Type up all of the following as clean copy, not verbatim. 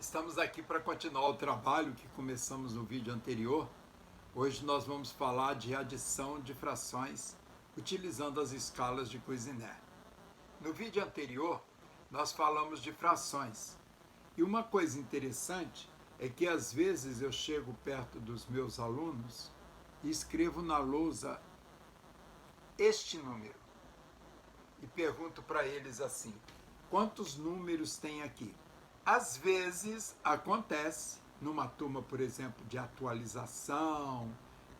Estamos aqui para continuar o trabalho que começamos no vídeo anterior. Hoje nós vamos falar de adição de frações utilizando as escalas de Cuisenaire. No vídeo anterior nós falamos de frações. E uma coisa interessante é que às vezes eu chego perto dos meus alunos e escrevo na lousa este número e pergunto para eles assim: quantos números tem aqui? Às vezes acontece, numa turma, por exemplo, de atualização,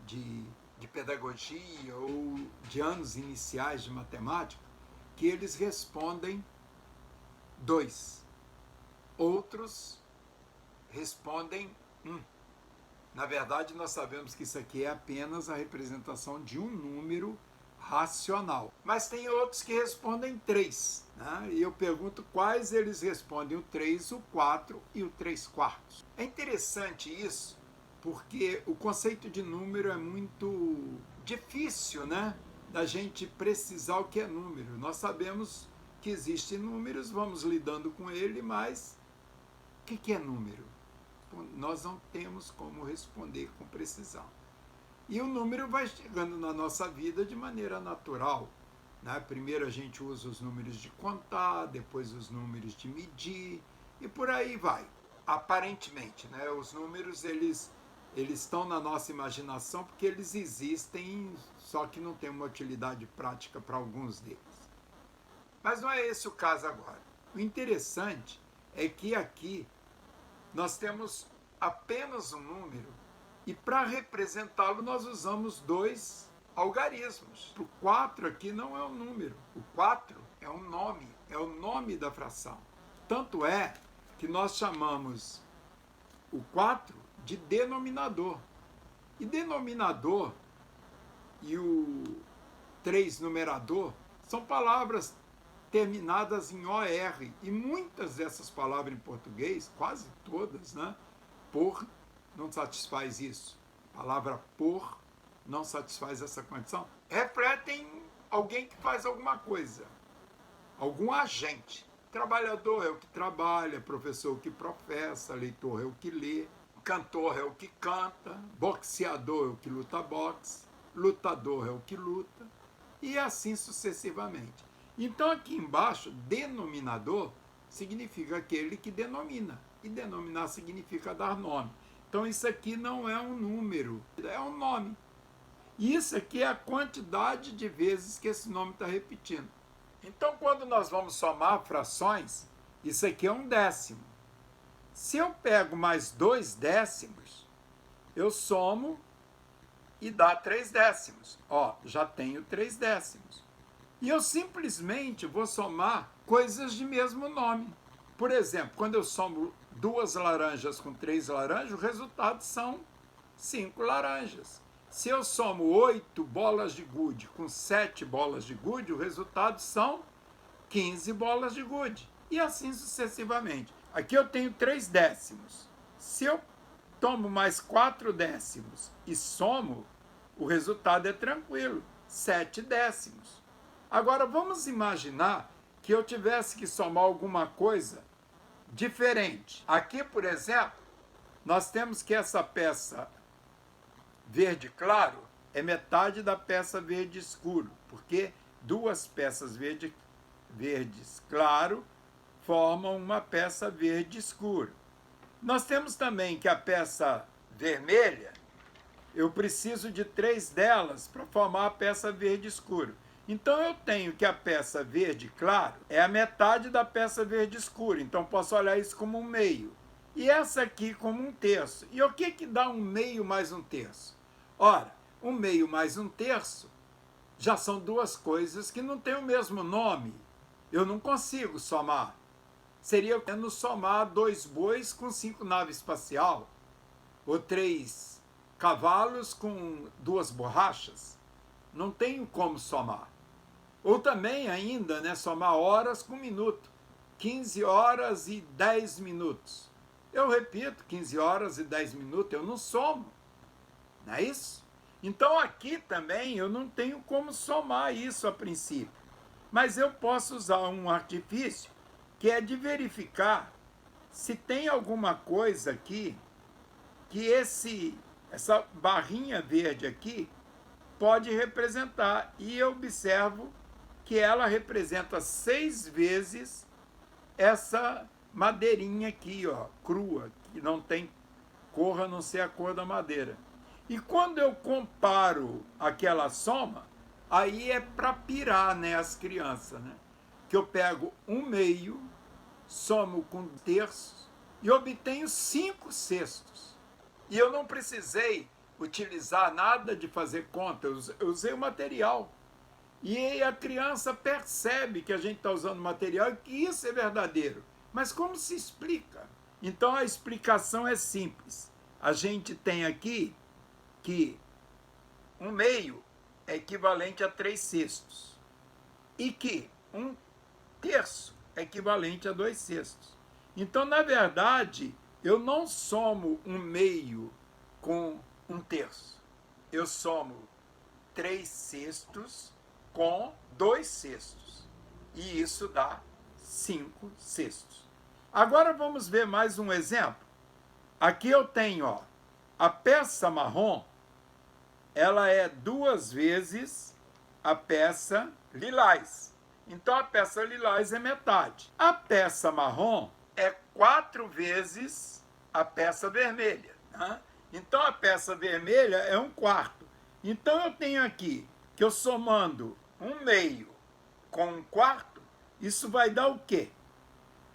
de pedagogia ou de anos iniciais de matemática, que eles respondem 2. Outros respondem 1. Na verdade, nós sabemos que isso aqui é apenas a representação de um número racional. Mas tem outros que respondem 3. Né? E eu pergunto quais eles respondem: o 3, o 4 e o 3/4. É interessante isso, porque o conceito de número é muito difícil, né? Da gente precisar o que é número. Nós sabemos que existem números, vamos lidando com ele, mas o que é número? Nós não temos como responder com precisão. E o número vai chegando na nossa vida de maneira natural. Né? Primeiro a gente usa os números de contar, depois os números de medir, e por aí vai. Aparentemente, né? Os números eles estão na nossa imaginação porque eles existem, só que não tem uma utilidade prática para alguns deles. Mas não é esse o caso agora. O interessante é que aqui nós temos apenas um número, e para representá-lo nós usamos 2 algarismos. O 4 aqui não é um número, o 4 é um nome, é o nome da fração. Tanto é que nós chamamos o 4 de denominador. E denominador e o 3 numerador são palavras terminadas em OR, e muitas dessas palavras em português, quase todas, né, por não satisfaz isso. A palavra por não satisfaz essa condição. Refletem alguém que faz alguma coisa, algum agente. Trabalhador é o que trabalha, professor é o que professa, leitor é o que lê, cantor é o que canta, boxeador é o que luta boxe, lutador é o que luta, e assim sucessivamente. Então aqui embaixo, denominador significa aquele que denomina, e denominar significa dar nome. Então isso aqui não é um número, é um nome. E isso aqui é a quantidade de vezes que esse nome está repetindo. Então quando nós vamos somar frações, isso aqui é um décimo. Se eu pego mais 2 décimos, eu somo e dá 3 décimos. Ó, já tenho 3 décimos. E eu simplesmente vou somar coisas de mesmo nome. Por exemplo, quando eu somo 2 laranjas com 3 laranjas, o resultado são 5 laranjas. Se eu somo 8 bolas de gude com 7 bolas de gude, o resultado são 15 bolas de gude. E assim sucessivamente. Aqui eu tenho 3 décimos. Se eu tomo mais 4 décimos e somo, o resultado é tranquilo, 7 décimos. Agora vamos imaginar que eu tivesse que somar alguma coisa diferente. Aqui, por exemplo, nós temos que essa peça verde claro é metade da peça verde escuro, porque 2 peças verdes claro formam uma peça verde escuro. Nós temos também que a peça vermelha, eu preciso de 3 delas para formar a peça verde escuro. Então eu tenho que a peça verde claro é a metade da peça verde escuro. Então posso olhar isso como um meio. E essa aqui como um terço. E o que dá um meio mais um terço? Ora, um meio mais um terço já são 2 coisas que não têm o mesmo nome. Eu não consigo somar. Seria menos somar 2 bois com 5 naves espacial. Ou 3 cavalos com 2 borrachas. Não tenho como somar. Ou também ainda, né, somar horas com minuto. 15 horas e 10 minutos. Eu repito, 15 horas e 10 minutos, eu não somo. Não é isso? Então aqui também eu não tenho como somar isso a princípio. Mas eu posso usar um artifício que é de verificar se tem alguma coisa aqui que essa barrinha verde aqui pode representar. E eu observo que ela representa 6 vezes essa madeirinha aqui, ó, crua, que não tem cor a não ser a cor da madeira. E quando eu comparo aquela soma, aí é para pirar, né, as crianças, né? Que eu pego 1/2, somo com terços e obtenho 5/6. E eu não precisei utilizar nada de fazer conta, eu usei o material. E a criança percebe que a gente está usando material e que isso é verdadeiro. Mas como se explica? Então a explicação é simples. A gente tem aqui que 1/2 é equivalente a 3/6 e que 1/3 é equivalente a 2/6. Então, na verdade, eu não somo 1/2 com 1/3. Eu somo 3/6 com 2/6. E isso dá 5/6. Agora vamos ver mais um exemplo. Aqui eu tenho, ó, a peça marrom, ela é 2 vezes a peça lilás. Então a peça lilás é metade. A peça marrom é 4 vezes a peça vermelha, né? Então a peça vermelha é 1/4. Então eu tenho aqui que eu somando 1/2 com 1/4, isso vai dar o quê?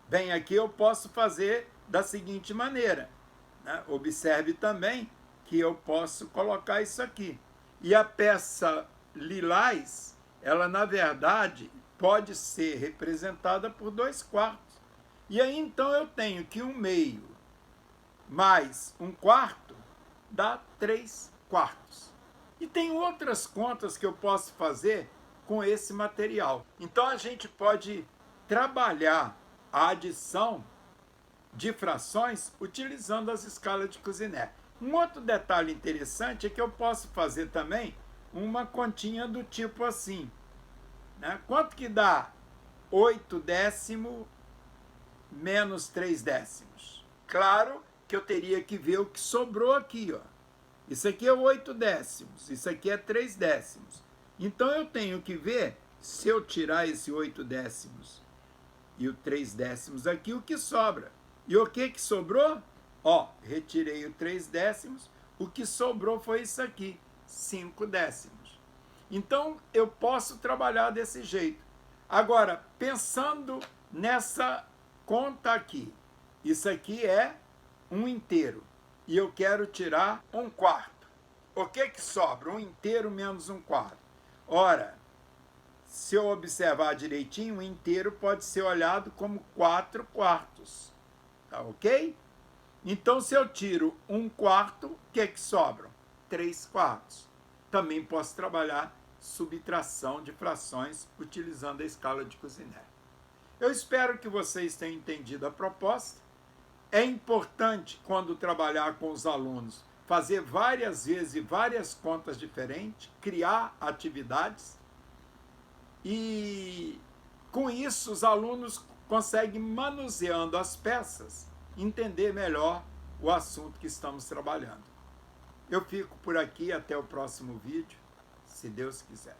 Bem, aqui eu posso fazer da seguinte maneira, né? Observe também que eu posso colocar isso aqui. E a peça lilás, ela na verdade pode ser representada por 2/4. E aí então eu tenho que 1/2 mais 1/4 dá 3/4. E tem outras contas que eu posso fazer com esse material. Então a gente pode trabalhar a adição de frações utilizando as escalas de Cuisinert. Um outro detalhe interessante é que eu posso fazer também uma continha do tipo assim, né? Quanto que dá 8/10 menos 3/10? Claro que eu teria que ver o que sobrou aqui, ó. Isso aqui é 8/10, isso aqui é 3/10. Então eu tenho que ver, se eu tirar esse 8/10 e o 3/10 aqui, o que sobra. E o que sobrou? Ó, retirei o 3/10, o que sobrou foi isso aqui, 5/10. Então eu posso trabalhar desse jeito. Agora, pensando nessa conta aqui, isso aqui é 1/2 e eu quero tirar 1/4. O que sobra? 1/2 menos 1/4. Ora, se eu observar direitinho, 1/2 pode ser olhado como 4/4. Tá ok? Então, se eu tiro 1/4, o que sobram? 3/4. Também posso trabalhar subtração de frações utilizando a escala de Cuisinert. Eu espero que vocês tenham entendido a proposta. É importante, quando trabalhar com os alunos, fazer várias vezes e várias contas diferentes, criar atividades. E com isso os alunos conseguem, manuseando as peças, entender melhor o assunto que estamos trabalhando. Eu fico por aqui, até o próximo vídeo, se Deus quiser.